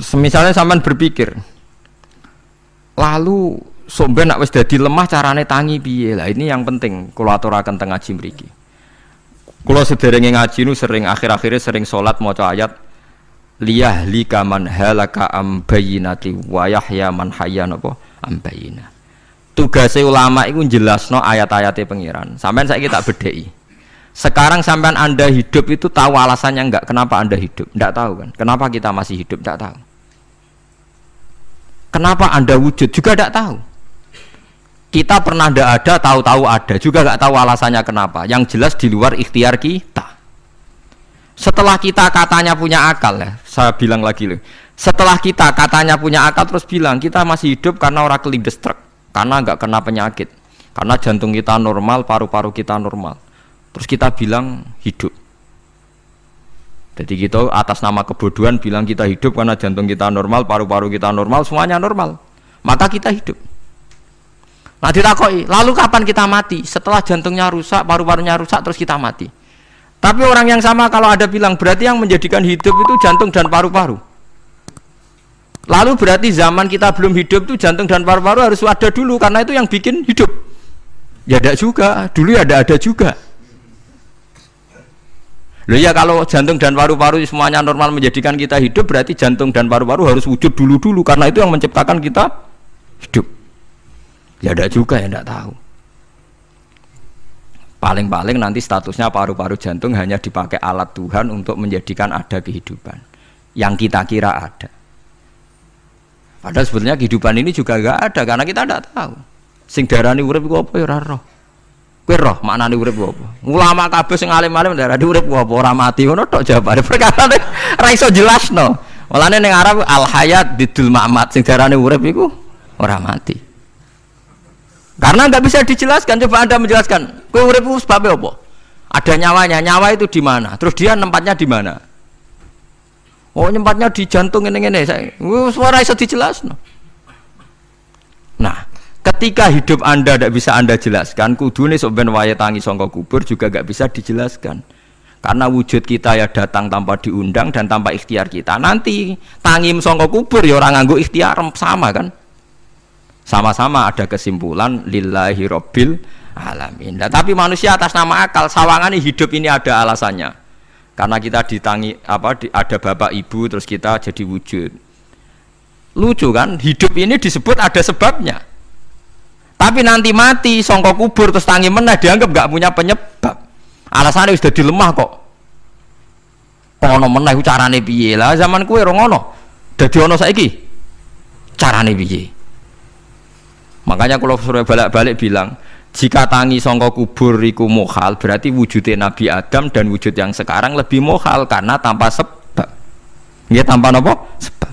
Terus misalnya sampean berpikir, lalu somben nak wis dadi lemah carane tangi piye? Lah ini yang penting kula aturaken teng ngaji mriki. Kula sederenge ngaji nu sering akhir-akhire sering salat maca ayat liyahlika man halaka am bayyinati wa yahya man hayya napa am bayyinah. Tugase ulama iku jelasno ayat-ayate pengiran. Sampeyan saiki tak bedheki. Sekarang sampean Anda hidup itu tahu alasannya enggak? Kenapa Anda hidup? Enggak tahu kan? Kenapa kita masih hidup? Enggak tahu. Kenapa Anda wujud? Juga enggak tahu. Kita pernah enggak ada, tahu-tahu ada, juga enggak tahu alasannya kenapa. Yang jelas di luar ikhtiar kita. Setelah kita katanya punya akal ya, saya bilang lagi loh. Setelah kita katanya punya akal terus bilang kita masih hidup karena orang kelindes truk, karena enggak kena penyakit, karena jantung kita normal, paru-paru kita normal. Terus kita bilang hidup. Jadi kita atas nama kebodohan bilang kita hidup karena jantung kita normal, paru-paru kita normal, semuanya normal. Maka kita hidup. Nah ditakoi, lalu kapan kita mati? Setelah jantungnya rusak, paru-parunya rusak, terus kita mati. Tapi orang yang sama kalau ada bilang berarti yang menjadikan hidup itu jantung dan paru-paru. Lalu berarti zaman kita belum hidup itu jantung dan paru-paru harus ada dulu karena itu yang bikin hidup. Ya ada juga, dulu ya ada juga. Loh ya kalau jantung dan paru-paru semuanya normal menjadikan kita hidup berarti jantung dan paru-paru harus wujud dulu karena itu yang menciptakan kita hidup. Ya ada juga ya tidak tahu. Paling-paling nanti statusnya paru-paru jantung hanya dipakai alat Tuhan untuk menjadikan ada kehidupan yang kita kira ada. Padahal sebetulnya kehidupan ini juga enggak ada karena kita tidak tahu. Sing darani urip iku apa ya ora roh. Kowe roh maknane urip apa? Ulama kabeh sing alim-alim darani urip apa ora mati ngono tok jawabane. Perkarane ora iso jelasno. Mulane ning Arab al hayat bidul ma'mat sing darani urip iku ora mati. Karena enggak bisa dijelaskan, coba Anda menjelaskan. Kowe urip ku sebabnya apa? Ada nyawanya, nyawa itu di mana? Terus dia nempatnya di mana? Oh, nyempatnya di jantung ngene-ngene. Suara iso dijelasno. Nah, ketika hidup Anda tidak bisa Anda jelaskan, kudune sok ben wayahe tangi sangka kubur juga enggak bisa dijelaskan. Karena wujud kita ya datang tanpa diundang dan tanpa ikhtiar kita. Nanti tangi sangka kubur ya ora nganggo ikhtiar sama kan? Sama-sama ada kesimpulan lillahi rabbil alamin. Nah, tapi manusia atas nama akal sawangane hidup ini ada alasannya. Karena kita ditangi ada bapak ibu terus kita jadi wujud. Lucu kan? Hidup ini disebut ada sebabnya. Tapi nanti mati sangka kubur terus tangi meneh dianggap enggak punya penyebab. Alasannya wis dadi lemah kok. Ono meneh carane piye? Lah zaman kuwe ora ngono. Dadi ono saiki. Carane piye? Makanya kalau suruh balik-balik bilang jika tangi sangka kubur iku mukhal berarti wujudnya Nabi Adam dan wujud yang sekarang lebih mukhal karena tanpa sebab. Nggih tanpa napa? Sebab.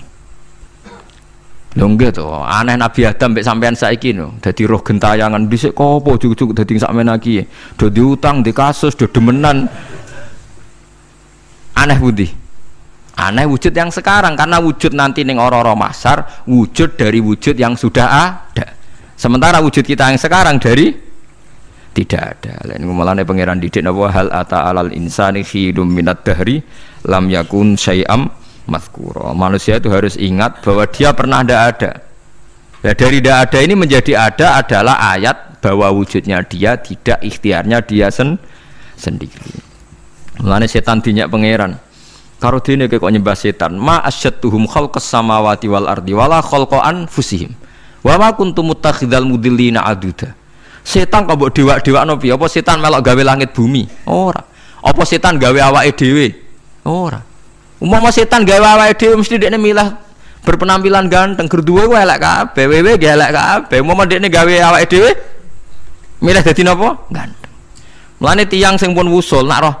Lho nggih to, aneh Nabi Adam mek sampean saiki no. Dadi roh gentayangan dhisik kok apa juk-juk dadi sakmene iki. Do diutang, di kasus, do demenan. Aneh pundi? Aneh wujud yang sekarang karena wujud nanti ning ora-ora mahsyar wujud dari wujud yang sudah ada. Sementara wujud kita yang sekarang dari tidak ada. Lain ngomongane pangeran didik napa hal ata alal insani khidum minad dahri lam yakun syai'am mazkura. Manusia itu harus ingat bahwa dia pernah tidak ada. Ya, dari tidak ada ini menjadi ada adalah ayat bahwa wujudnya dia tidak ikhtiarnya dia sendiri. Mulane setan dinyak pangeran. Karo dene kok nyembah setan. Ma asyattuhum khalqas samawati wal ardi wala khalqa anfusihim. Wa ma kuntum muttakhidal mudillina aduda. Setan kok mbok dewak-dewakno piye? Apa setan melok gawe langit bumi? Ora. Apa setan gawe awake dhewe? Ora. Umpama setan gawe awake dhewe mesti dekne milah berpenampilan ganteng, gerduwe ku elek kabeh, wewe ge elek kabeh. Umpama dekne gawe awake dhewe milah dadi napa? Ganteng. Mulane tiyang sing pun wusul nak roh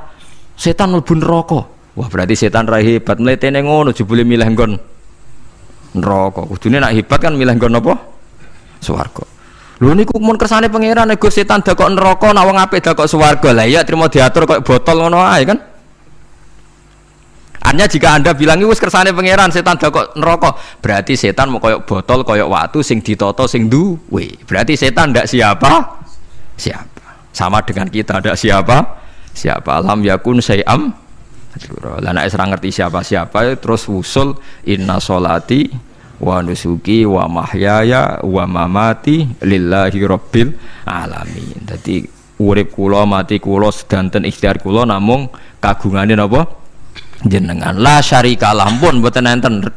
setan mlebu neraka. Wah, berarti setan ra hebat, mletene ngono jebule milih nggon neraka. Kudune nak hebat kan milih nggon apa? Swarga. Lho niku mun kersane pangeran nego setan dakok neraka nak wong apik dakok swarga. Lah iya trimo diatur kok botol ngono ae kan. Artinya jika Anda bilang wis kersane pangeran setan dakok neraka, berarti setan mau koyok botol koyok watu sing ditoto sing duwe. Berarti setan ndak siapa? Siapa. Sama dengan kita ndak siapa? Siapa lam yakun syai'am Lah nek ora ngerti siapa-siapa terus usul inna sholati wa nusuki wa mahyaya wa mamati lillahi rabbil alamin. Dadi urip kula mati kula sedanten ikhtiar kula namung kagungane napa jenengan. La syarikalah pun mboten enten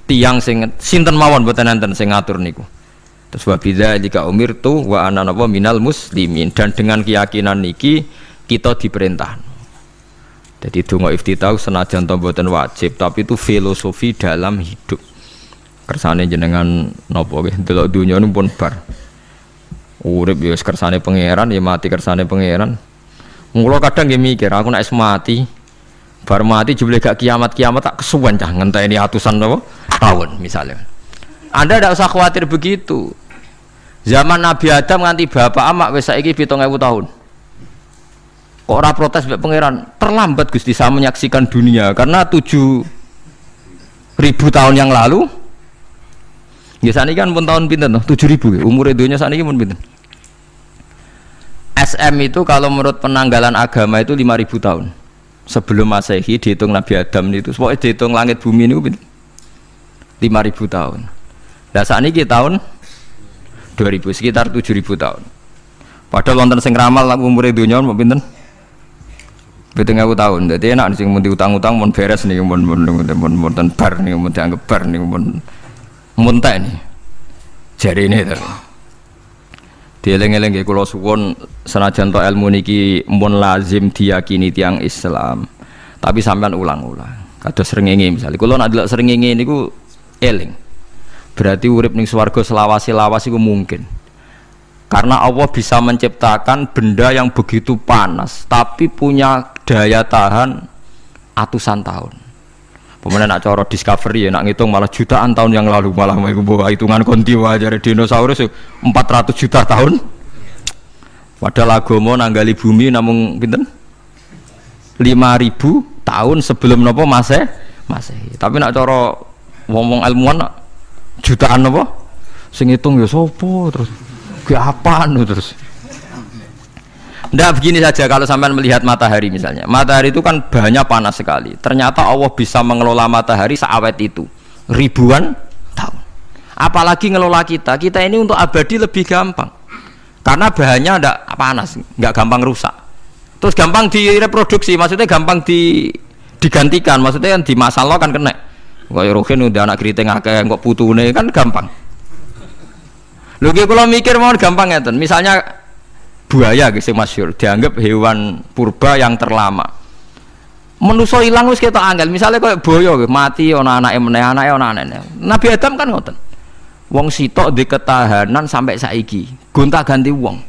tiyang sing sinten mawon mboten enten sing ngatur niku. Terus wa bidzalika umirtu wa ana napa minal muslimin, dan dengan keyakinan niki kita diperintah. Jadi donga iftitah senajan to mboten wajib tapi itu filosofi dalam hidup. Kersane jenengan napa nggih delok dunya niku pun bar. Urip ya kersane pangeran ya mati kersane pangeran. Mula kadang nggih mikir aku nek mati bar mati jebule gak kiamat-kiamat tak kesuwen cah ngenteni atusan napa tahun misalnya. Anda tidak usah khawatir begitu. Zaman Nabi Adam nganti bapak amak wis saiki 7.000 tahun. Kok ora protes mbek pangeran? Terlambat Gusti saya menyaksikan dunia karena 7.000 tahun yang lalu. Ya sakniki kan pun tahun pinten to? 7.000 umur dunia sakniki pun pinten? SM itu kalau menurut penanggalan agama itu 5.000 tahun. Sebelum Masehi dihitung Nabi Adam itu, pokoknya dihitung langit bumi ini 5.000 tahun. Lah sakniki tahun 2000 sekitar 7.000 tahun. Padahal wonten sing ramal umure donya mau pinten? 7.000 tahun. Dadi enak sing mun diutang-utang mun beres niki mun bar niki mun dianggap bar niki mun muntek niki. Jarine to. Dieling-eling nggih kula suwun senajan to ilmu niki mun lazim diyakini tiyang Islam. Tapi sampean ulang-ulang. Kados srengenge misalnya kula nek delok srengenge niku eling. Berarti urip ning swarga selawase-lawas itu mungkin. Karena Allah bisa menciptakan benda yang begitu panas tapi punya daya tahan atusan tahun. Pemenang nak cara discovery ya nak ngitung malah jutaan tahun yang lalu, malah bawa hitungan konti wae dinosaurus 400 juta tahun. Padahal agama nanggali bumi namung pinten? 5.000 tahun sebelum napa Masehi. Tapi nak cara ngomong ilmuwan jutaan apa? Sing ngitung ya sopo terus ke apaan terus. Ndak begini saja kalau sampean melihat matahari misalnya. Matahari itu kan bahannya panas sekali. Ternyata Allah bisa mengelola matahari seawet itu ribuan tahun. Apalagi ngelola kita. Kita ini untuk abadi lebih gampang. Karena bahannya ndak panas, nggak gampang rusak. Terus gampang direproduksi, maksudnya gampang digantikan, maksudnya kan di masa lo kan kena. Kaya rohin udah anak keriting akeh kok putune kan gampang. Lho ki kula mikir mawon gampang ngeten. Misalnya buaya sing masyhur dianggap hewan purba yang terlama. Manusa ilang wis ketok angel. Misalnya kaya boyo mati ana anake meneh, anake ana anene. Nabi Adam kan ngoten. Wong sitok di ketahanan sampai saiki, gonta-ganti wong.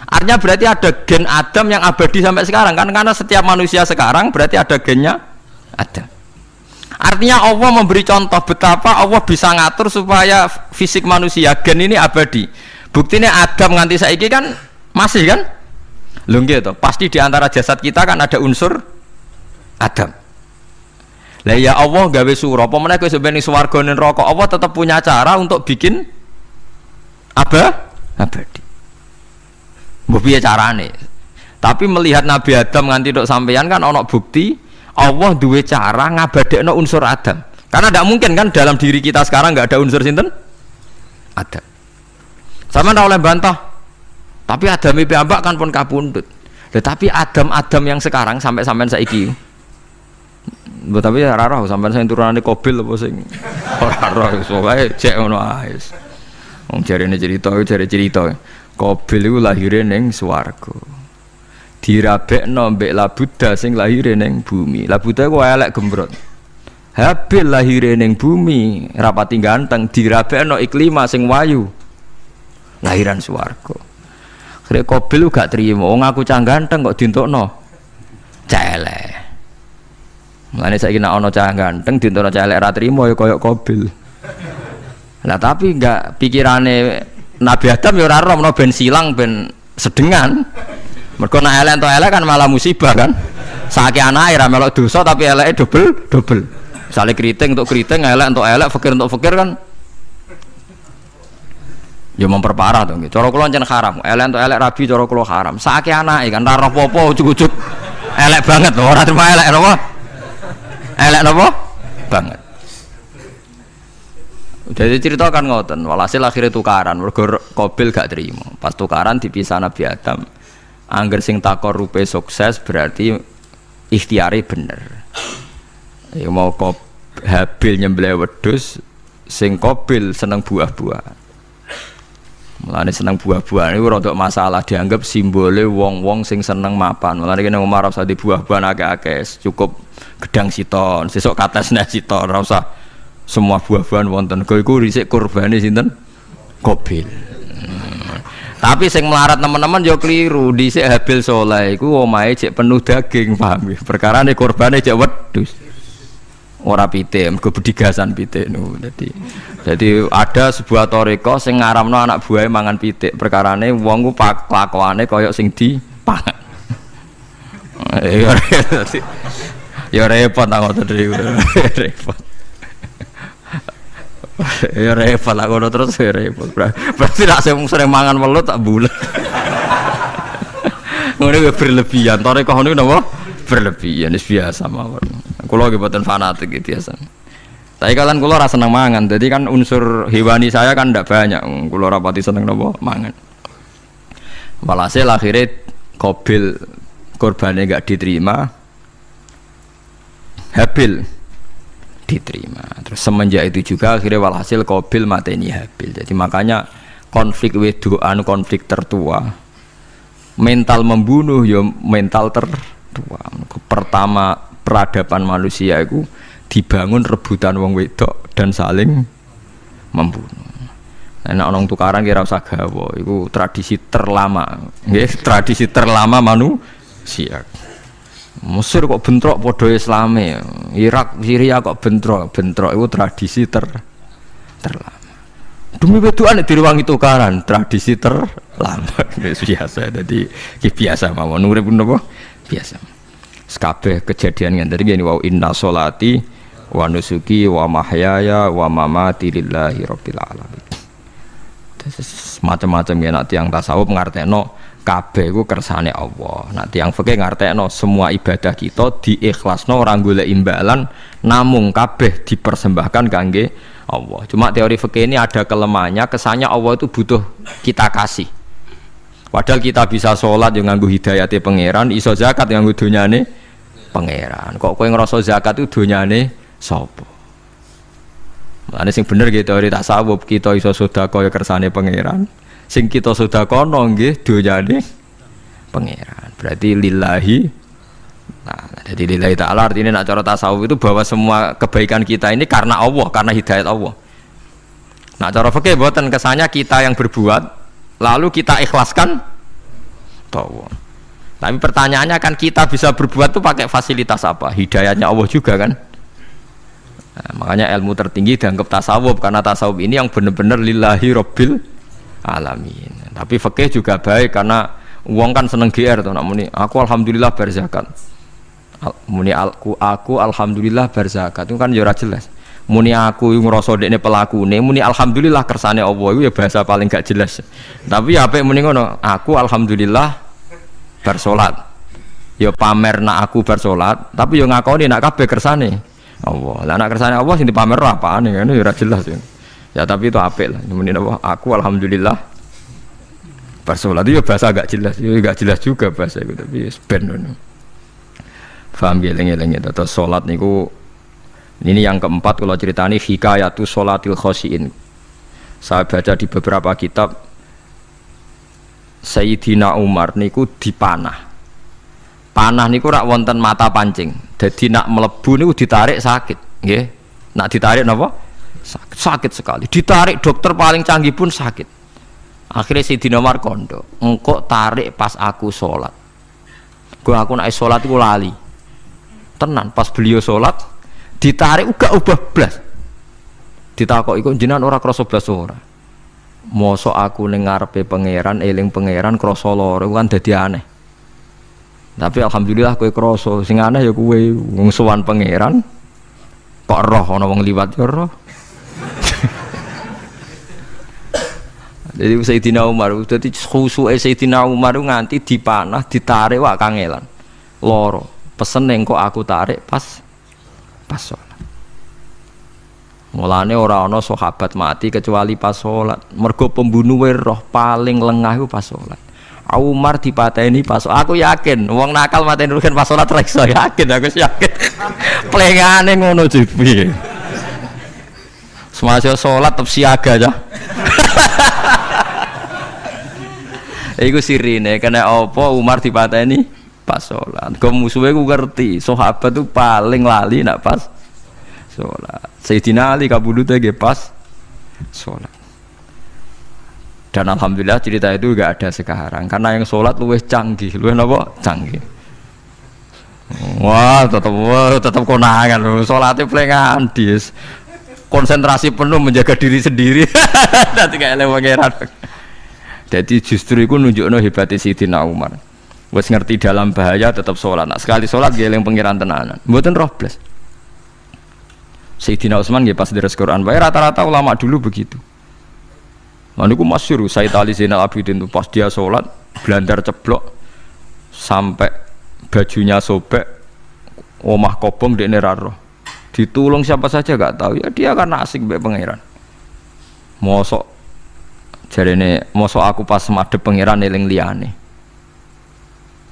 Artinya berarti ada gen Adam yang abadi sampai sekarang kan, karena setiap manusia sekarang berarti ada gennya Adam. Artinya Allah memberi contoh betapa Allah bisa ngatur supaya fisik manusia gen ini abadi. Buktinya Adam nganti saiki kan masih kan? Lho nggih to, pasti di antara jasad kita kan ada unsur Adam. Lah ya Allah gawe sura, apa meneh kowe sampeyan ning swarga ning neraka, Allah tetap punya cara untuk bikin abadi. Mbok piye carane? Tapi melihat Nabi Adam nganti tok sampeyan kan ana bukti Allah duwe cara ngabadekno unsur Adam. Karena tidak mungkin kan dalam diri kita sekarang nggak ada unsur sinten? Adam. Sama ndak oleh bantah. Tapi Adam iki ambak kan pun kapundhut. Tetapi Adam yang sekarang sampai sampean saiki. Mbok tapi ora roh sampean sing turunane Qabil apa sing ora roh iso wae cek ngono ae. Wong jarene cerita. Qabil iku lahire ning swarga. Dirabekno mbek Labuda sing lahire ning bumi. Labuda ku elek gembrot. Habil lahire ning bumi rapati ganteng, dirabekno Iklima sing wayu. Lahiran swarga. Akhire Qabil gak trimo, wong aku cah ganteng kok dientukno cah elek. Mulane saiki nek ana cah ganteng dientukno cah elek ra trimo ya kaya Qabil. Lah tapi enggak pikirane Nabi Adam ya ora roh menawa ben silang ben sedengan. Mergo nek elek entuk elek kan malah musibah kan. Saiki anake ra melok dosa tapi eleke dobel. Misale keriting untuk keriting, elek untuk elek, fakir untuk fakir kan ya memperparah to nggih. Cara kula jan haram. Elek untuk elek rabi cara kula haram. Saiki anake kan ra roh apa-apa ujug-ujug elek banget ora terima elek apa. Elek napa? Banget. Jadi cerita kan ngoten, walhasil akhirnya tukaran, mergo Qabil gak terima. Pas tukaran dipisah Nabi Adam. Angger sing takorupe sukses berarti ikhtiare bener. Ya mau Habil nyembelih wedhus, sing Qabil seneng buah-buahan. Mulane seneng buah-buahan iku rada masalah, dianggap simbole wong-wong sing seneng mapan. Mulane kene Umar ora usah di buah-buahan akeh-akeh, cukup gedang siton, sesuk katesne siton, ora usah semua buah-buahan wonten. Iku risik kurbane sinten? Qabil. Tapi sing melarat teman-teman yo keliru. Dhisik Habil saleh iku omahe cek penuh daging, paham nggih. Perkarane kurbane cek wedhus. Ora pitik, mergo bedigasan pitik niku. Dadi ada sebuah toriko sing ngaramno anak buahe mangan pitik. Perkarane wong ku kelakuane kaya sing dipangan. Ya repot tak ngoten iki. Repot. Ya repot lah ngono terus ya repot. Berarti nak sering mangan welut tak bulet. Ngono ya berlebihan. Toreko ngono napa? Berlebihan wis biasa mawon. Kula nggih mboten fanatik gitu biasa. Tapi kalian kula ora seneng mangan. Jadi kan unsur hewani saya kan ndak banyak. Kula ora pati seneng napa mangan. Walhasil akhirnya Qabil korbannya enggak diterima. Habil diterima. Terus semenjak itu juga akhirnya walhasil Qabil mateni Habil. Jadi makanya konflik wedoan konflik tertua. Mental membunuh ya mental tertua. Pertama peradaban manusia itu dibangun rebutan wong wedok dan saling membunuh. Nek orang tukaran kira usah gawa, iku tradisi terlama. Nggih, tradisi terlama manusia. Mesir kok bentrok padha Islame, Irak, Syria kok bentrok itu tradisi terlama. Demi wedokan direwangi tukaran, tradisi terlama. Biasa, jadi biasa mawon urip napa? Biasa. Sekabeh kejadian ngene iki wa inna sholati wa nusuki wa mahyaya wa mamati lillahi rabbil alamin. Macam-macam ya nanti yang tasawuf ngartekno kabeh iku kersane Allah. Nek tiyang fikih ngartekno semua ibadah kita diikhlasno ora golek imbalan, namung kabeh dipersembahkan kangge Allah. Cuma teori fikih ini ada kelemahannya, kesannya Allah itu butuh kita kasih. Padahal kita bisa sholat yang nganggo hidayate pangeran, iso zakat yang nganggo donyane pangeran. Kok kowe ngrasa zakat itu donyane sapa? Mulane sing bener gitu teori tasawuf, kita iso sedekah ya kersane pangeran. Sing kita sedakono nggih donyane pangeran. Berarti lillahi. Nah, jadi lillahi ta'ala artinya nak cara tasawuf itu bahwa semua kebaikan kita ini karena Allah, karena hidayat Allah. Nah, cara fikih mboten kesannya kita yang berbuat lalu kita ikhlaskan Allah. Tapi pertanyaannya kan kita bisa berbuat tuh pakai fasilitas apa? Hidayatnya Allah juga kan? Nah, makanya ilmu tertinggi dianggap tasawuf karena tasawuf ini yang benar-benar lillahi rabbil alamin. Tapi fikih juga baik karena uang kan seneng GR tuh, namuni aku alhamdulillah berzakat. Muni aku alhamdulillah berzakat itu kan ya ora jelas. Muni aku ngrasa dekne pelakune, muni alhamdulillah kersane Allah itu ya bahasa paling gak jelas. Tapi ya apik muni ngono, aku alhamdulillah bersolat. Ya pamer nak aku bersolat, tapi ya ngakoni nak kabeh kersane Allah. Lah nak kersane Allah sing dipamer apaan ya ora jelas ya. Ya tapi itu apik lah. Muni apa? Aku alhamdulillah bersolat itu ya bahasa agak jelas. Ya agak jelas juga bahasa itu tapi ben ngono. Paham geleng-geleng ya. Terus salat niku ini yang keempat kalau ceritani hikayatu sholatil khosyiin. Saya baca di beberapa kitab Sayyidina Umar niku dipanah. Panah niku rak wonten mata pancing. Jadi nak melebu niku ditarik sakit, nggih. Nak ditarik napa? Sakit sekali. Ditarik dokter paling canggih pun sakit. Akhirnya Sayyidina Umar kondo, engkau tarik pas aku sholat. Aku nak sholat iku lali. Tenan pas beliau sholat ditarik uga ubah blas. Ditakok iku jenengan ora krasa blas ora. Mosok aku ning ngarepe pangeran eling pangeran krasa lara kan dadi aneh. Tapi alhamdulillah kowe krasa sing aneh ya kowe wong sowan pangeran kok roh ana wong liwat ya roh. Jadi Sayyidina Umar dadi khusuke Sayyidina Umar nganti dipanah ditarik wak kangelan. Loro. Pesen neng kok aku tarik pas pas sholat. Mulane ora ana sahabat mati kecuali pas sholat. Mergo pembunuhe roh paling lengah iku pas sholat. Umar dipateni pas aku yakin wong nakal mateni rugen pas sholat ra iso yakin aku yakin. Plengane ngono jipi. Semasa sholat tetep siaga aja. Iku sirine kena apa Umar dipateni pas sholat. Kok musuhe ku ngerti sahabat tuh paling lali nak pas sholat. Sayyidina Ali kabudute ge pas sholat. Dan alhamdulillah cerita itu enggak ada sekarang karena yang sholat luwih canggih, luwih napa? Canggih. Wah, tetap konangan lho. Sholatnya plengan dis. Konsentrasi penuh menjaga diri sendiri. Nanti kayak pangeran. Jadi justru itu nunjukno hebatnya Sayyidina Umar. Wes ngerti dalam bahaya tetap sholat. Nah, sekali sholat dia eling pangeran tenanan. Mboten roh blas. Sayyidina Utsman nggih pas deres Quran bae rata-rata ulama dulu begitu. Maniku masyhur Sayyid Ali Zainal Abidin itu pas dia sholat blandar ceblok sampai bajunya sobek, omah kobong dekne ra roh. Ditulung siapa saja enggak tahu ya dia karena asik mbek pangeran. Mosok jarene mosok aku pas madhep pangeran eling liyane.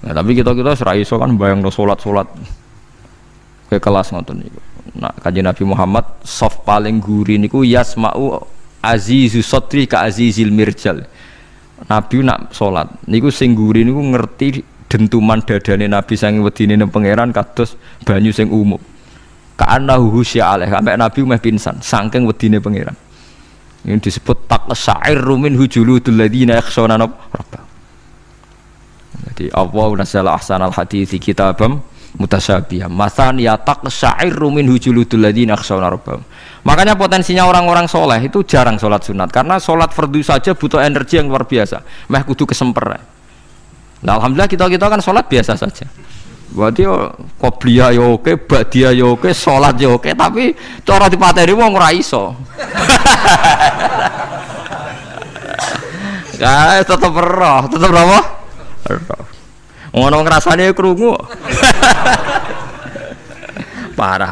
Nah, tapi kita ora iso kan bayangno salat-salat ke kelas ngoten niku. Nah, Kanjeng Nabi Muhammad soft paling guri niku yasma'u azizu sotri ka azizil mirjal. Nabi nak salat niku sing guri niku ngerti dentuman dadane Nabi saking wedine nang pangeran kados banyu sing umum. Ka'annahu husya alaih sampai Nabi meh pingsan saking wedine pangeran. Ini disebut taqsa'irru min hujuludul ladzina yakhshawna rabbah. Jadi Allah nazzala ahsanal hadithi kitabam mutasyabihah. Masan ya taqsa'irru min hujuludul ladzina yakhshawna rabbah. Makanya potensinya orang-orang soleh itu jarang sholat sunat karena sholat fardu saja butuh energi yang luar biasa. Meh kudu kesemper. Nah, alhamdulillah kita kan sholat biasa saja. Berarti qobliyah ya oke, ba'diyah ya oke, sholat ya oke, tapi cara dipateni wong ora iso. Ya tetep roh, tetep apa? Roh. Ngono ngrasane krungu. Parah.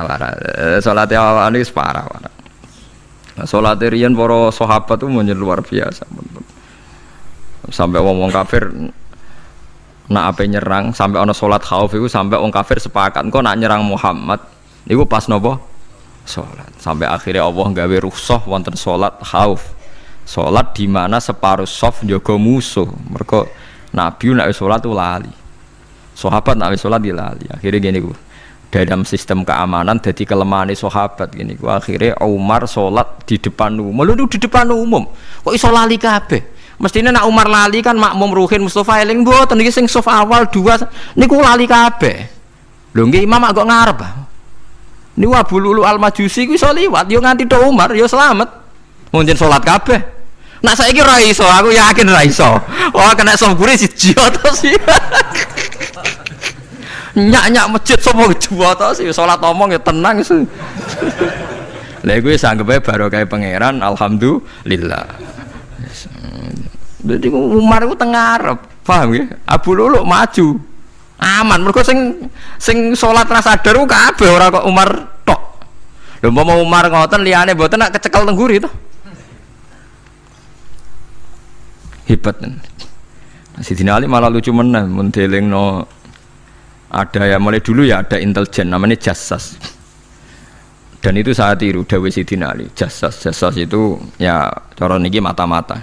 Salatnya awalnya parah. Salatnya riyen para sahabat itu menjadi luar biasa. Sampai wong kafir nak ape nyerang, sampai ana salat khauf itu sampai wong kafir sepakat kok nak nyerang Muhammad niku pas napa? Salat. Sampai akhirnya Allah gawe rukhsah wonten salat khauf. Salat di mana separuh saf njaga musuh. Mergo Nabi nek salat itu lali. Sahabat nek salat dia lali. Akhirnya gini ku. Dalam sistem keamanan jadi kelemahan sahabat gini ku akhirnya Umar sholat di depan umum di depan umum kok iso lali kabeh mestinya nak Umar lali kan makmum Ruhin Mustafa eling mboten iki sing saf awal dua niku lali kabeh lho nggih imam kok ngarep niku Abu Lulu Al-Majusi ku iso liwat yo nganti tok Umar yo selamat mungkin sholat kabeh nak saiki ra iso aku yakin ra iso wah kena saf gure siji to sih nyak masjid sapa jua to sih salat omong ya tenang sih. Lha iku wis anggepe barokah pangeran alhamdulillah. Dadi Umar iku teng ngarep, paham nggih? Abu Lulu maju. Aman mergo sing salat ra sadar ku kabeh ora kok Umar tok. Lho umpama Umar ngoten liyane mboten nak kecekel teng guri to. Hebat. Sidina Ali malah lucu meneh mun delingno ada ya mulai dulu ya ada intelijen namanya jassas dan itu saat tiru dawuh Sidina Ali jassas itu ya cara niki mata-mata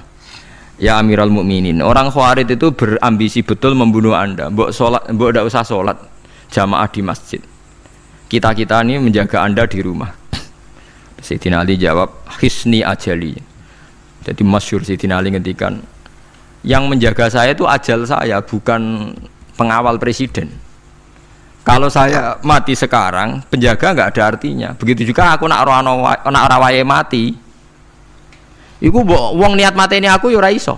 ya Amirul Mukminin orang Khawarij itu berambisi betul membunuh Anda mbok ndak usah sholat jamaah di masjid kita ini menjaga Anda di rumah. Sidina Ali jawab hisni ajali. Jadi masyhur Sidina Ali ngendikan yang menjaga saya itu ajal saya bukan pengawal presiden. Kalau saya mati sekarang, penjaga nggak ada artinya. Begitu juga aku nak ora wae mati. Iku wong niat mati ini aku yo ora iso.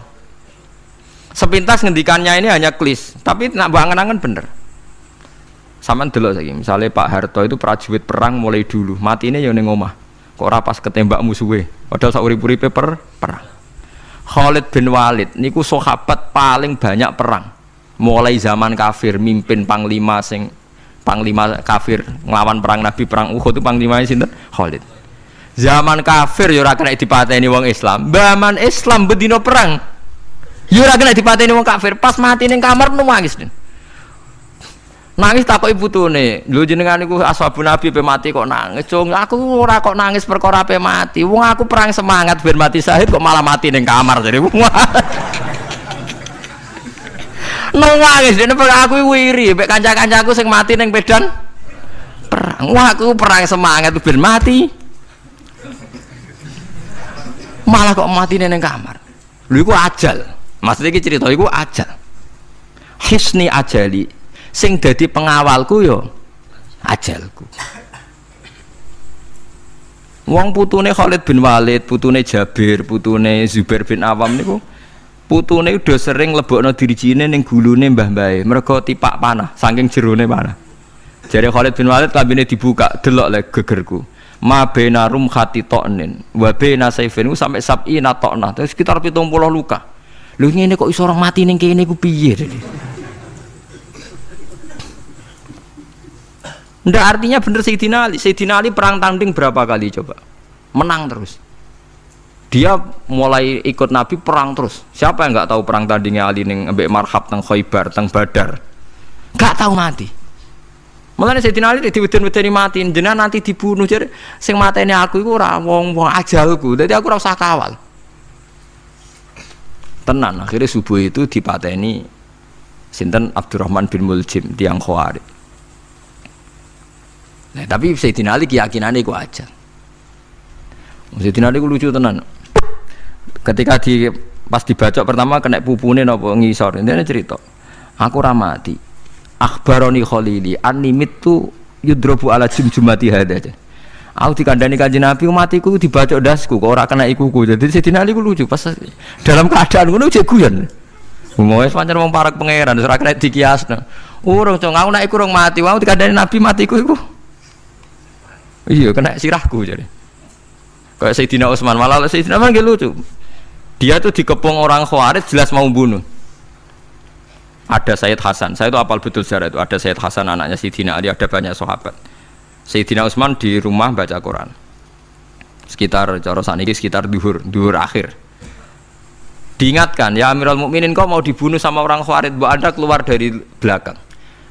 Sepintas ngendikannya ini hanya klis, tapi nak bangen-angen bener. Sampeyan delok saiki, misalnya Pak Harto itu prajurit perang mulai dulu, matine yo ning omah. Kok ora pas ketembak musuhe, padahal sak urip-uripe perang. Khalid bin Walid niku sahabat paling banyak perang. Mulai zaman kafir mimpin panglima sing panglima kafir nglawan perang Nabi perang Uhud itu panglimanya sinten? Khalid. Zaman kafir ya ora kena dipateni wong Islam. Zaman Islam bedino perang ya ora kena dipateni wong kafir. Pas mati ning kamar nangis. Nangis takoki putune, lho jenengan niku ashabun Nabi pe mati kok nangis. Cung, aku ora kok nangis perkara pe mati. Wong aku perang semangat ben mati syahid kok malah mati ning kamar jadi. Nangis dene aku wiri mek kanca-kancaku sing mati ning medan perang. Wah, aku perang semangat ben mati. Malah kok mati ning kamar. Lho iku ajal. Maksudnya iki cerita iku ajal. Hisni ajali. Sing dadi pengawalku yo ajalku. Wong putune Khalid bin Walid, putune Jabir, putune Zubair bin Awam niku putune udah sering lebokno dirijine ning gulune mbah-mbahe mergo tipak panah saking jerone panah. Jare Khalid bin Walid klambine dibuka, delok le gegerku. Ma baina rum khati to'nin wa baina saifin sampai sab'ina to'nah. Terus sekitar 70 luka. Lho ngene kok iso orang mati ning kene ku piye? Ndak artinya bener Sayyidina Ali. Sayyidina Ali perang tanding berapa kali coba? Menang terus. Dia mulai ikut Nabi perang terus. Siapa yang nggak tahu perang tandingnya Ali ning ambek Marhab teng Khaibar, teng Badar? Nggak tahu mati. Mulane Sayyidina Ali diweden-wedeni mati, jenengan nanti dibunuh jare sing mateni aku iku ora wong-wong ajalku. Dadi aku ora usah kawal. Tenan akhirnya subuh itu dipateni sinten Abdurrahman bin Muljim tiang Khawarij. Nah, tapi Sayyidina Ali keyakinannya itu aja. Sayyidina Ali itu lucu tenan. Ketika pas dibacok pertama kena pupune napa ngisor. Intine cerita. Aku ora mati. Akhbaroni Khalili animit tu yudrobu ala jumjumati hada. Aku dikandani Kanjeng Nabi matiku dibacok dasku kok ora kena ikuku. Jadi Sayyidina Ali ku lucu pas dalam keadaan ngono cek guyon. Wis pancen wong parek pangeran ora kena dikiasno. Urung cong aku nek iku urung mati, aku dikandani Nabi matiku iku. Iya kena sirahku jadi. Kayak Sayyidina Utsman malah Sayyidina Utsman lucu. Dia tuh dikepung orang Khawarij jelas mau bunuh. Ada Sayyid Hasan, saya itu apal betul sejarah itu. Ada Sayyid Hasan anaknya Sayyidina Ali, ada banyak sahabat. Sayyidina Utsman di rumah baca Quran. Sekitar cara saniki sekitar duhur akhir. Diingatkan, ya Amirul Mukminin kau mau dibunuh sama orang Khawarij, mbok Anda keluar dari belakang.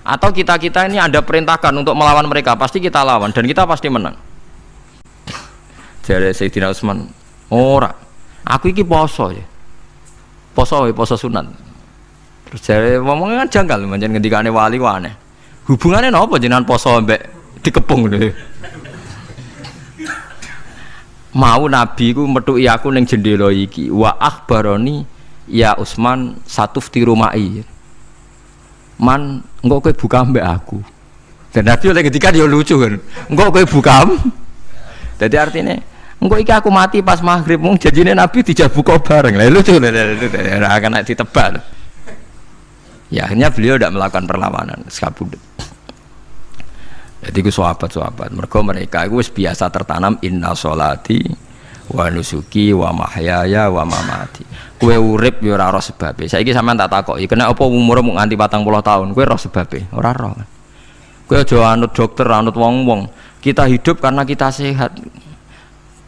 Atau kita ini ada perintahkan untuk melawan mereka, pasti kita lawan dan kita pasti menang. Jadi Sayyidina Utsman, ora, aku iki poso ya, poso sunat. Terus jadi ngomongnya kan janggal, macam ngendikane wali ku aneh. Hubungannya apa jenengan poso mbek dikepung lho. Mau Nabi ku metuki aku ning jendela iki, wa akhbaroni ya Utsman satufti rumai. Man engko kowe buka mbek aku. Dan Nabi oleh ketika dia lucu kan. Engko kowe buka. Jadi artinya engko iki aku mati pas maghrib mung janjine Nabi dijak buka bareng. Lah lucu ora akan ditebak. Ya akhirnya beliau tidak melakukan perlawanan sekabudut. Jadi ku sahabat-sahabat mereka itu biasa tertanam inna sholati wa nusuki wa mahyaya wa mamati. Kowe urip ya ora roh sebabe. Saiki sampean tak takoki, kena apa umurmu nganti 40 tahun? Kowe roh sebabe? Ora roh. Kowe aja anut dokter, anut wong-wong. Kita hidup karena kita sehat.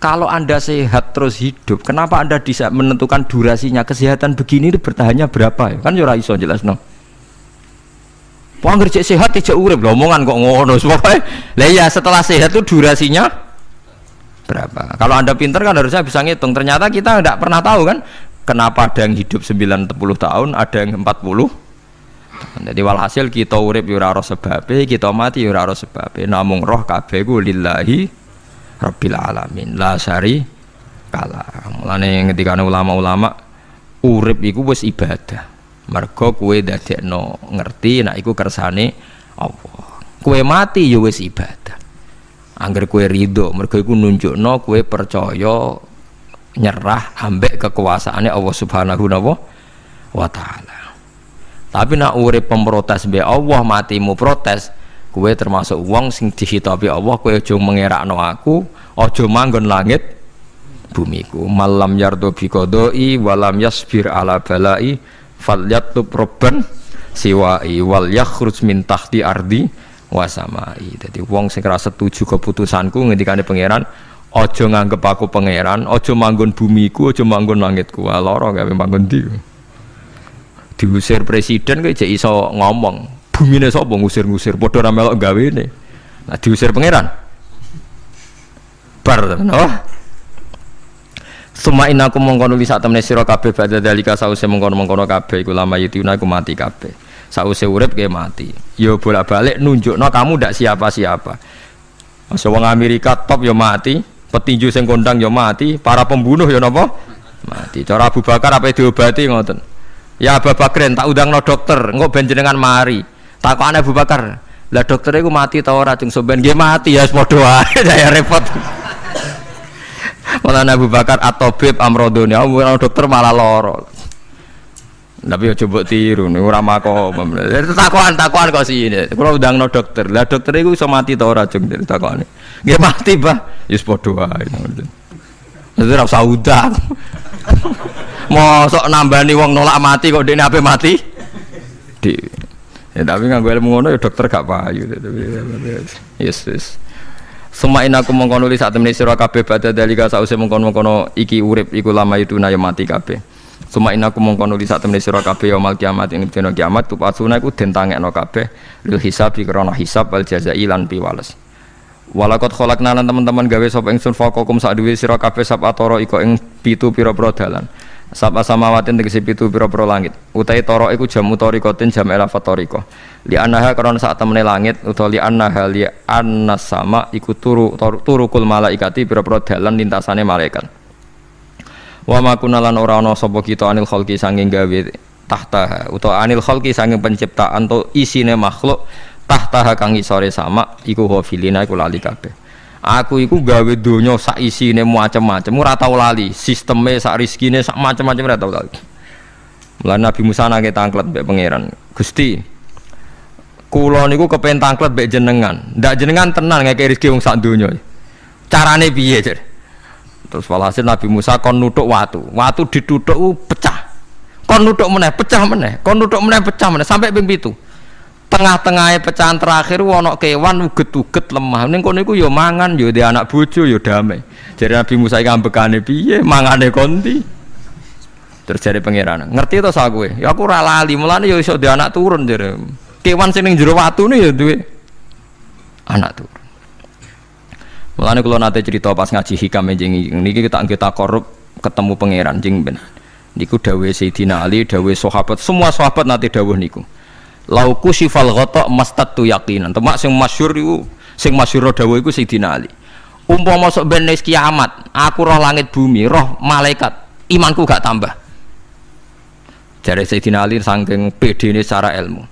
Kalau Anda sehat terus hidup, kenapa Anda bisa menentukan durasinya? Kesehatan begini itu bertahannya berapa? Kan ya ora iso jelasno. Wong ngerjek sehat dijak urip lho, omongan kok ngono. Pokoke lah ya setelah sehat itu durasinya berapa? Kalau Anda pintar kan harusnya bisa ngitung. Ternyata kita tidak pernah tahu kan kenapa ada yang hidup 90 tahun, ada yang 40. Jadi walhasil kita urip ya ora sebabe, kita mati ya ora sebabe. Namung roh kabeh ku lillahi rabbil alamin. La syari kala. Mulane ngendikane ulama-ulama urip iku wis ibadah. Mergo kowe dadekno ngerti nek iku kersane Allah. Kowe mati ya wis ibadah. Angger kowe ridho, mergo iku nunjukno kowe percaya nyerah ambek kekuasaane Allah Subhanahu wa taala. Tapi nek urip pemprotes mbek Allah, matimu protes, kowe termasuk wong sing dihitabi Allah, kowe aja mengerakno aku, aja manggon langit bumiku. Malam yardo bi qodoi walam yasbir ala balai falyatub robban siwai wal yakhruj min tahti ardi wasamai. Dadi wong sing ora setuju keputusanku ngendikane pangeran, aja nganggep aku pangeran, aja manggon bumiku, aja manggon langitku. Lara gawe manggon ndi. Diusir presiden kok jek iso ngomong. Bumine sapa ngusir-ngusir padha ra melok gawene. Nah diusir pangeran. Bar no. Suma inaku mongkon nuli sak temene sira kabeh badha dalika sause mongkon-mongkon kabeh iku lama yutiuna iku mati kabeh. Sause urip ke mati. Ya bolak-balik nunjukno kamu ndak siapa-siapa. Masa wong Amerika top ya mati, petinju sing kondang ya mati, para pembunuh ya napa? Mati. Cara Abu Bakar apa diobati ngoten. Ya Abu Bakar tak undangno dokter, engko ben jenengan mari. Takokane Abu Bakar, lah dokter iku mati ta ora cung sampean nggih mati ya padha wae saya repot. Malah Abu Bakar atau Beb Amrodoni, dokter malah loro. Tapi coba tiru, ora makom. Takokan kok sini. Kalau undangno dokter, lah dokter itu iso mati ta ora cung takokane. Nggih mati, Pak. Ya padha wae. Dadi ora usah udang. Mosok nambani wong nolak mati kok dene ape mati? Ya tapi nganggo ilmu ngono ya dokter gak payu. Yes. Suma inaku mongkon nulis sak temene sira kabeh badha dalika sause mongkon-mongkon iki urip iku lama itu na ya mati kabeh. Suma inaku mongkon nulis sak temene sira kabeh ya mal kiamat ing dina kiamat tupasuna iku den tangekno kabeh lil hisab krana hisab wal jazai lan piwales. Walakot kholakna lan teman-teman gawe sapa ingsun faqakum sak duwe sira kabeh sab atara iko ing 7 pira-pira dalan. Sab samawatin tegese 7 pira-pira langit. Utahe tara iku jam utarikatin jam elafat tarika. Li annaha karena sak temene langit utawa li annaha li annas sama iku turukul malaikati pira-pira dalan lintasane malaikat. Wa ma kunalan ora ana sapa kita anil khalqi sanging gawe tahta utawa anil khalqi sanging penciptaan to isine makhluk tahta kang isore sama iku hafilina iku lali kabeh. Aku iku gawe donya sak isine macam-macam ora tau lali, sisteme sak rezekine sak macam-macam ora tau lali. Mulane Nabi Musa nake tanglet mbek pangeran. Gusti, kula niku kepen tanglet mbek jenengan. Ndak jenengan tenan ngeke rezeki wong sak donya. Carane piye, Cer? Terus walhasil Nabi Musa kon nuthuk watu. Watu dituthuk pecah. Kon nuthuk meneh, pecah meneh. Kon nuthuk meneh, pecah meneh sampai ping 7. Tengah-tengahnya pecahan terakhir ana kewan uget-uget lemah. Ning kono iku ya mangan, ya di anak bojo ya damai. Jadi Nabi Musa iki ambekane piye? Mangane konti. Terus jare pangeran, ngerti to sak kowe? Ya aku ora lali, mulane ya iso di anak turun jare. Kewan sing ning jero watune ya duwe anak turun. Mulane kula nate cerita pas ngaji hikam niki kita korup ketemu pangeran jeng ben. Niku dawuhe Sayyidina Ali, dawuhe sahabat, semua sahabat nate dawuh niku. Lauku sifal ghata mastatu yaqinan. Temak sing masyhur iku, sing masyhur dawuh iku Sayyidina Ali. Umpama masuk ben kiamat, aku roh langit bumi, roh malaikat, imanku gak tambah. Jare Sayyidina Ali saking pedene secara ilmu.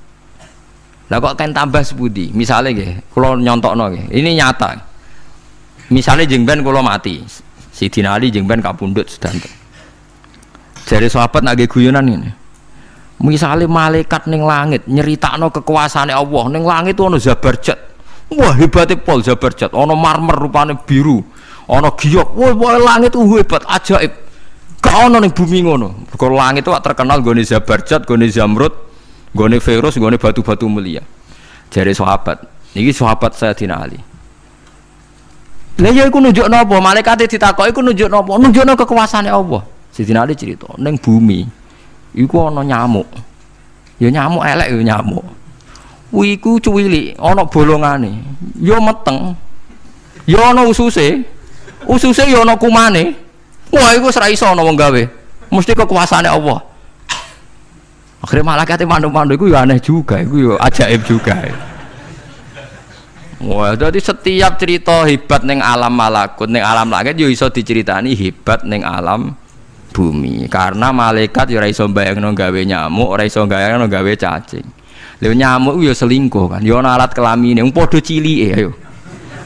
Lah kok kan tambah sepundi? Misale nggih, kula nyontokno nggih. Ini nyata. Misale jeng ben kula mati. Sayyidina Ali jeng ben kapundhut sedanten. Jare sahabat nak nggih guyonan ngene. Misalnya malaikat ning langit nyeritakno kekuasaane Allah ning langit ono Zabarjat. Wah hebate pol Zabarjat, ono marmer rupane biru, ono giok. Wah langit hebat ajaib. Gak ono ning bumi ngono. Mergo langit itu terkenal gone Zabarjat, gone Zamrud, gone Feros, gone batu-batu mulia. Jare sahabat, niki sahabat Sayyidina Ali. Lah ya iku nunjukno apa? Malaikate ditakoki iku nunjukno apa? Nunjukno kekuasaane Allah. Sayyidina Ali cerita ning bumi iku ana nyamuk. Ya nyamuk elek ya nyamuk. Kuwi iku cuwilik, ana bolongane. Ya meteng. Ya ana ususe. Ususe ya ana kumane. Wah iku wis ra iso ana wong gawe. Mesti kekuasaane Allah. Akhire malaikate mandu-mandu iku ya aneh juga, iku ya ajaib juga. Wah, jadi setiap cerita hebat ning alam malakut, ning alam langit ya iso diceritani hebat ning alam bumi, karena malaikat ya ora iso mbayangno gawe nyamuk, ora iso mbayangno gawe cacing. Lha nyamuk ya selingkuh kan, ya ana alat kelamine, wong padha cilike ayo.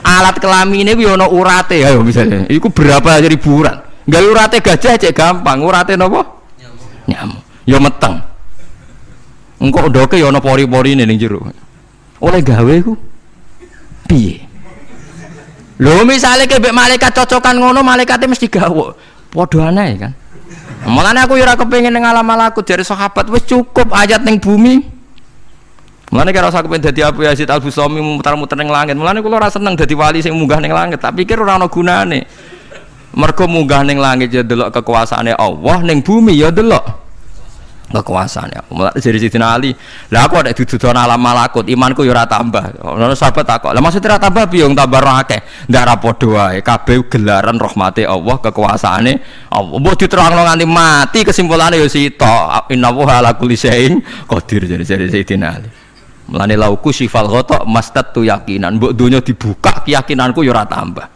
Alat kelamine ku ya ana urate ayo misalnya. Iku berapa ribu urat. Gawe urate gajah cek gampang, urate napa? Nyamuk. Ya meteng. Engko ndoke ya ana pori-porine ning jero. Oleh gawe ku piye? Lho misale kebek malaikat cocokan ngono, malaikate mesti gawe. Padha aneh kan. Mulane aku ora kepengin ning alam malakut dari sahabat wis cukup ayat ning bumi. Mulane kira usah kepen dadi Abu Yazid Al-Bustami muter-muter ning langit. Mulane kula ora seneng dadi wali sing munggah ning langit, tak pikir ora ana gunane. Mergo munggah ning langit ya delok kekuasaane Allah, ning bumi ya delok kekuasaane. Mulane jadi Sidina Ali, lah aku ada dituduh alam malakut, imanku ya ora tambah. Ono sahabat takok, lah maksud ora tambah piye wong tambah ora akeh. Ndak ra padha wae, kabeh gelaran rahmate Allah, kekuasaane Allah. Mbok diterangno nganti mati kesimpulannya ya sitok. Innallaha ala kulli syai'in qadir jadi Sidina Ali. Mulane lauku sifal ghata mastatu yakinan, mbok donya dibuka keyakinanku ya ora tambah.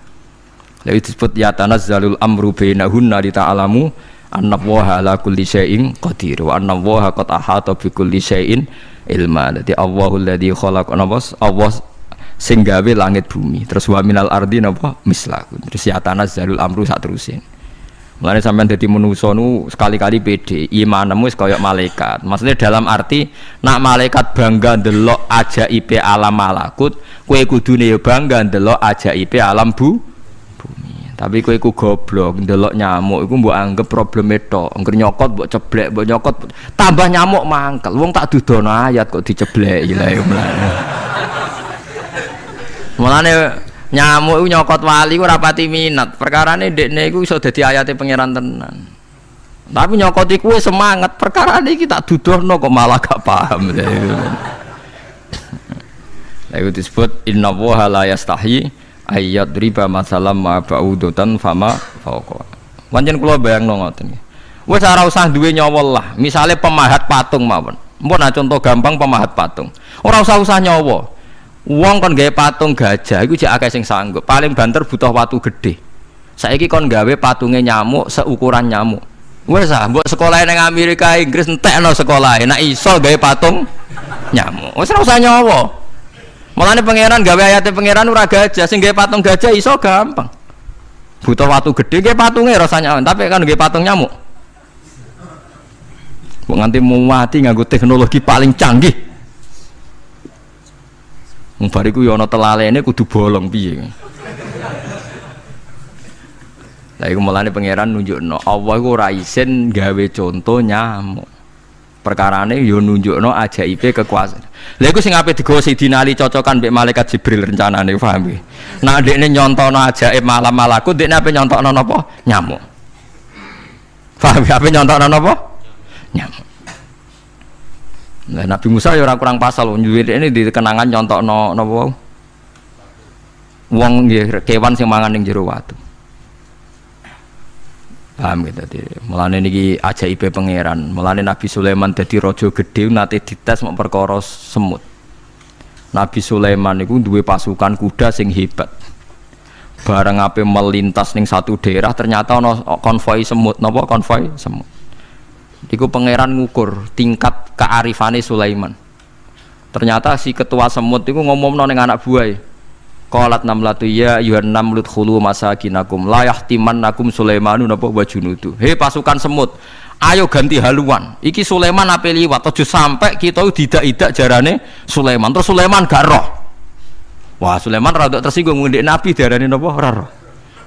Lha disebut ya tanazzalul amru bainahunna li ta'lamu annallaha ala kulli syai'in qadir wa annallaha qad ahata bi kulli syai'in ilma. Dadi Allahul ladzi khalaqa Allah sing gawe langit bumi. Terus wa minal ardi napa mislahun. Terus ya tanazzalul amru sak terusin. Mulane sampean dadi manusa nu sekali-kali pede, imanmu wis kaya malaikat. Maksudnya dalam arti nak malaikat bangga ndelok ajaibe alam malakut, kowe kudune ya bangga ndelok ajaibe alam bumi. Tapi kowe iku goblok ndelok nyamuk iku mbok anggap probleme tok. Engger nyokot mbok ceblek, mbok nyokot tambah nyamuk mangkel. Wong tak dudono ayat kok dicebleki lha ya mulane. Mulane nyamuk iku nyokot wali ora pati minat. Perkarane ndekne iku iso dadi ayate pangeran tenan. Tapi nyokot iku semangat. Perkarane iki tak dudono kok malah gak paham. Lha iku disebut innallaha la yastahi ayat riba masalam ma ba'udatan fama fauqa. Pancen kula bayangno ngoten. Wis ora usah duwe nyawa lah. Misale pemahat patung mawon. Mpun contoh gampang pemahat patung. Ora usah nyawa. Wong kon gawe patung gajah iku jek akeh sing sanggup. Paling banter butuh watu gede. Saiki kon gawe patunge nyamuk seukuran nyamuk. Wis mbok sekolah ning Amerika Inggris entekno sekolah. Nek iso gawe patung nyamuk. Wis ora usah nyawa. Mulane pangeran gawe ayate pangeran ora gajah, sing gawe patung gajah iso gampang. Butuh watu gede gawe patunge rasanya, tapi kan gawe patung nyamuk. Kok nganti mau mati nganggo teknologi paling canggih. Wong bariku ya ana telalene kudu bolong piye. Lah iku mulane pangeran nunjukno Allah iku ora isin gawe contoh nyamuk. Perkarane yo nunjukno ajaibe kekuasaan. Lha iku sing ape digawa Sidina Ali cocokan mbek malaikat Jibril rencanane paham iki. Nek ndekne nyontono ajaib malam malakut, ndekne ape nyontokno napa? Nyamuk. Paham ape nyontokno napa? Nyamuk. Lah Nabi Musa ya ora kurang pasal ndekne dikenangan nyontokno napa? Wong nggih kewan sing mangan ning jero watu. Paham gitu tadi. Mulane niki ajaibe pangeran. Mulane Nabi Sulaiman dadi raja gedhe nate dites mok perkara semut. Nabi Sulaiman niku duwe pasukan kuda sing hebat. Bareng ape melintas ning satu daerah ternyata ana konvoi semut. Napa konvoi semut? Iku pangeran ngukur tingkat kearifane Sulaiman. Ternyata si ketua semut iku ngomongno ning anak buahe. Qalat namlatu ya ayyuhan namlut khulu masakinakum la yahtimannakum Sulaimanu napa wa junudu. He pasukan semut, ayo ganti haluan. Iki Sulaiman ape liwat aja sampai kita didak-idak jarane Sulaiman. Terus Sulaiman gak roh. Wah, Sulaiman rada tersinggung ndek Nabi diarani napa ora roh.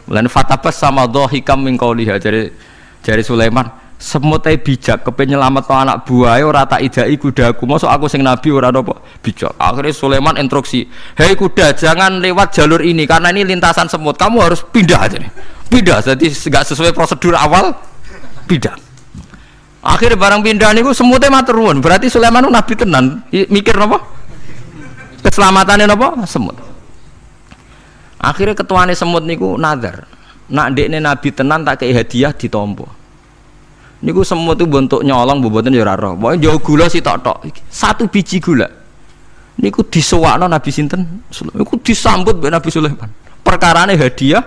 Mulane fatabas sama dhahikam min qauliha jare Sulaiman semut ae bijak kepen nyelametno anak buahe ora tak idai kudaku mosok aku sing nabi ora napa bijak. Akhirnya Sulaiman instruksi, hei kuda jangan lewat jalur ini karena ini lintasan semut, kamu harus pindah aja nih, pindah jadi nggak sesuai prosedur awal pindah. Akhirnya barang pindah niku semutnya matur nuwun, berarti Sulaiman nabi tenan mikir napa keselamatannya napa semut. Akhirnya ketuane semut niku nazar, nak ndekne nabi tenan tak kei hadiah ditampa. Niku semut itu bentuk nyolong boboten ya ora roh. Pokoke jauh gula sitok-tok. Satu biji gula. Niku disewakno Nabi sinten? Niku disambut mbek Nabi Sulaiman. Perkarane hadiah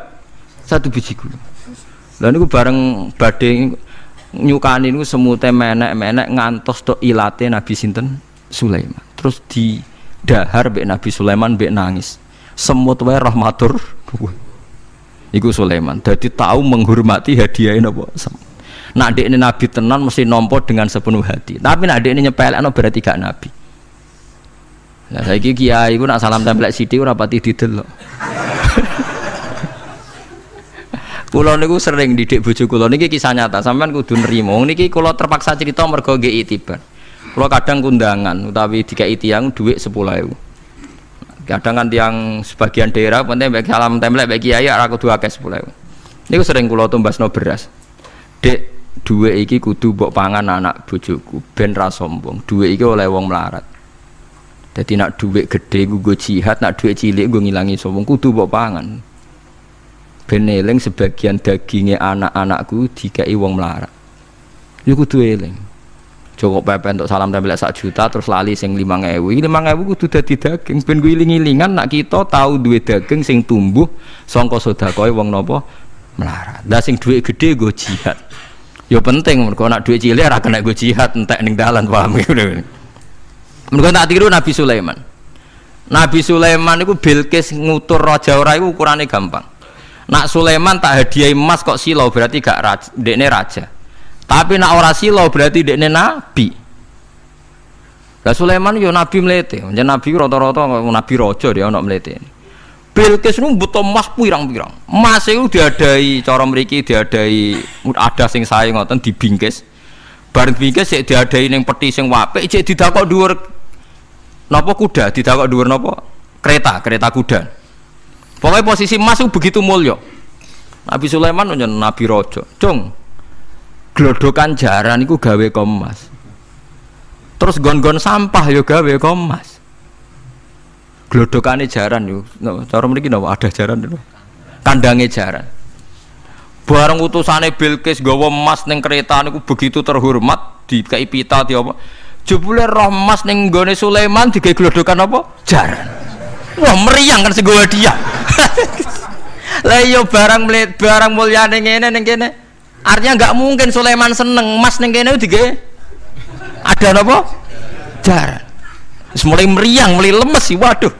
satu biji gula. Lah niku bareng badhe nyukani niku semute menek-menek ngantos tok ilate Nabi sinten? Sulaiman. Terus didahar mbek Nabi Sulaiman mbek nangis. Semut wae rahmatur. Iku Sulaiman. Dadi tahu menghormati hadiahe napa? Nak dekne nabi tenan mesti nampa dengan sepenuh hati. Tapi nak dekne nyepelekno berarti gak nabi. Lah saiki kiai iku nak salam tempel sithik ora pati didelok. Kula niku sering didik bojo kula niki kisah nyata, sampean kudu nrimo. Niki kula terpaksa cerita mergo nggih itibar. Kalau kadang kundangan utawi dikai tiyang dhuwit 10.000. Kadang kan tiang sebagian daerah penting bagi salam template bagi kiai ora kudu akeh 10.000. Niku sering kula tumbasno beras. Dek, dhuwit iki kudu mbok pangan anak bojoku ben ra sombong. Dhuwit iki oleh wong melarat. Dadi nak dhuwit gedhe nggo jihad, nak dhuwit cilik nggo ngilangi sombong kudu mbok pangan. Ben eling sebagian daginge anak-anakku dikai wong melarat. Iku kudu eling. Cukup pepe untuk salam template 1 juta terus lali sing 5.000. Iki 5.000 kudu dadi daging ben kuwi iling-ilingan nak kita tahu duwe daging sing tumbuh sangka sedekahe wong napa melarat. Lah sing duwe gedhe nggo jihad. Ya penting mergo nak duwe cilik ora kena nggo jihad entek ning dalan paham ngono. Mergo tak tiru Nabi Sulaiman. Nabi Sulaiman iku Bilqis ngutur raja ora iku ukurane gampang. Nak Sulaiman tak hadiah emas kok silau berarti gak raja, dekne raja. Tapi nak ora sila berarti dekne nabi. Lah Sulaiman yo nabi mlete. Njen nabi rata-rata nabi raja dia ana mlete. Bilqis nu mbutuh emas pirang-pirang. Emas iku diadai cara mriki diadai ada sing sae ngoten dibingkis. Bareng bingkis sik diadai ning peti sing apik sik didakok dhuwur napa kuda, didakok dhuwur napa kereta kuda. Pokoknya posisi emas itu begitu mulya. Nabi Sulaiman njen nabi raja. Cung glodokan jaran iku gawe emas. Terus gon-gon sampah yo gawe emas. Glodokane jaran yo. Cara mriki napa ada jaran lho. Kandange jaran. Bareng utusane Bilqis gawa emas ning kereta niku begitu terhormat dikai pita di apa. Jebule roh emas ning nggone Sulaiman digawe glodokan apa? Jaran. Wah meriang kan sing gawe dia. Lah yo barang mulyane ngene ning kene. Artinya enggak mungkin Sulaiman seneng emas ning kene digawe ada napa? Jaran. Wis mulai meriang, mulai lemes sih, waduh.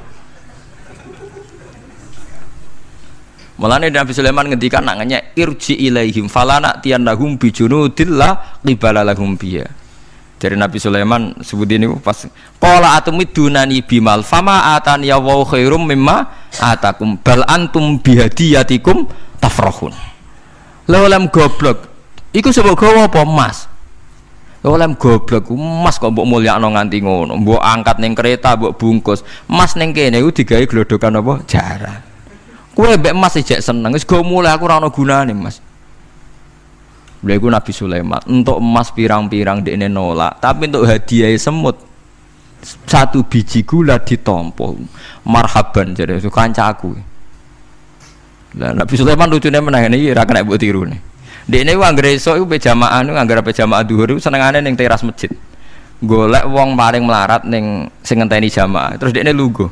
Mulane Nabi Sulaiman ngendikan nanganya irji ilaihim falana tiyanahum bijunudil la qibala lahum biya. Dari Nabi Sulaiman sebut ini pas qala atumidunani bimal fama atani ya wa khairum mimma atakum bal antum bihadiyatikum tafrahun. Lha goblok iku sebab gawa apa emas? Lem goblok emas kok mbok mulyakno nganti ngono, mbok angkat ning kereta, mbok bungkus. Emas ning kene iku digawe glodokan apa? Jaran. Kowe mbek emas ijek seneng, wis go mulih aku ora ana gunane, Mas. Lha iku Nabi Sulaiman, untuk emas pirang-pirang dekne nolak, tapi untuk hadiah semut 1 biji gula ditampa. Marhaban jare kancaku. Lah Nabi Sulaiman lucune meneh iki ora kena mbok tirune. Dekne ku anggere esuk iku pe jamaah niku anggere pe jamaah dhuwur iku senengane ning teras masjid. Golek wong paling melarat ning sing ngenteni jamaah. Terus dekne lungguh.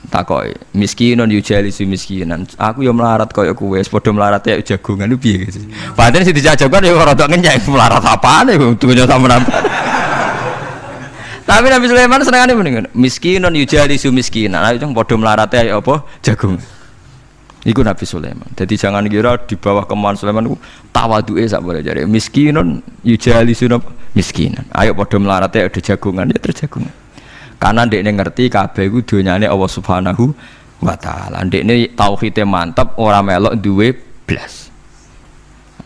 Takoki, miskinun yujalisu miskinan. Aku ya melarat kaya kowe, padha melarat ya jagongan ku piye gitu. Padahal sing dijajakan ya rada ngenyek melarat apane dunya sampean. Tapi Nabi Sulaiman senengane mendingan miskinun yujalisu miskinan. Ayo padha melarat ya apa jagongan. Iku Nabi Sulaiman. Jadi jangan kira di bawah kemauan Sulaiman itu tawaduke sak boleh jare. Miskinun yujalisun miskinan. Ayo padha melarate ada jagongan ya terjagongan. Karena ndekne ngerti kabeh iku donyane Allah Subhanahu wa taala. Ndekne tauhide mantep ora melok duwe blas.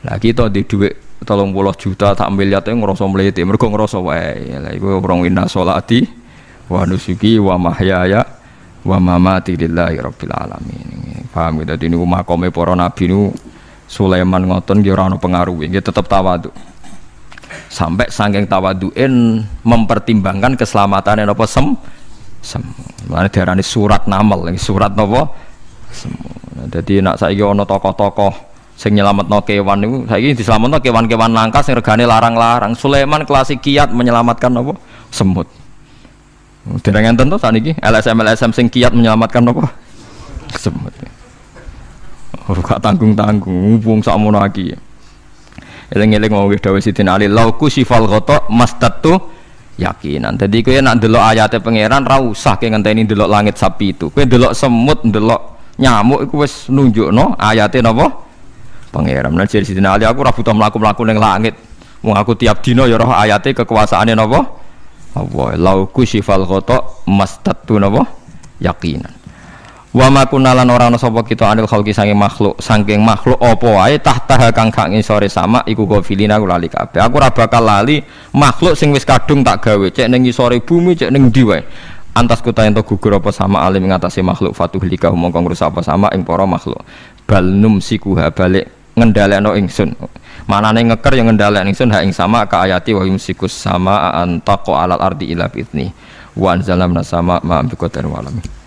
Lah kita di duwe 30 juta tak miliar teh ngrasa mlete. Mergo ngrasa wae. Lah iku wong inna sholati wa nusuki wa mahyaya wa mamati lillahi rabbil alamin. Paham gitu, ini makome para nabi nu Sulaiman ngoten nggih ora ana pengaruhe, nggih tetep tawadhu. Sampai saking tawadhuin mempertimbangkan keselamatan napa Mane diarani surat namel, surat napa semu. Dadi nek saiki ana tokoh-tokoh sing nyelametno kewan niku, saiki diselametno kewan-kewan langka sing regane larang-larang. Sulaiman klasik kiat menyelamatkan napa? Semut. Dereng enten to saniki LSM sing kiat menyelamatkan napa? Semut. Gak tanggung-tanggung wong sakmono iki. Eling-eling mau dawuh Sidina Ali lauku sifal ghata mastatu yakinan. Dadi kowe nek ndelok ayate pangeran ra usah ke ngenteni ndelok langit sapi itu. Kowe ndelok semut, ndelok nyamuk iku wis nunjukno ayate napa? Pangeran. Lan jare Sidina Ali aku ora butuh mlaku-mlaku ning langit. Wong aku tiap dina ya roh ayate kekuasaane napa? Allah. Lauku sifal ghata mastatu napa? Yakinan. Wa ma kunalan ora ana sapa kita anil khalqi saking makhluk apa wae tahta kang gak ngisore sama iku gofilina aku lali kabeh. Aku ora bakal lali makhluk sing wis kadung tak gawe cek ning ngisore bumi cek ning ndi wae. Antas kuta ento gugur apa sama alim ngatasi makhluk fatuhlika mongko ngrusak apa sama ing para makhluk. Bal numsikuha balik ngendhalekno ingsun. Manane ngeker yang ngendhalekno ingsun ha ing sama ka ayati wa yumsikus sama antaqo alal ardi ila bitni. Wa anzalamna sama ma bi qadar walami.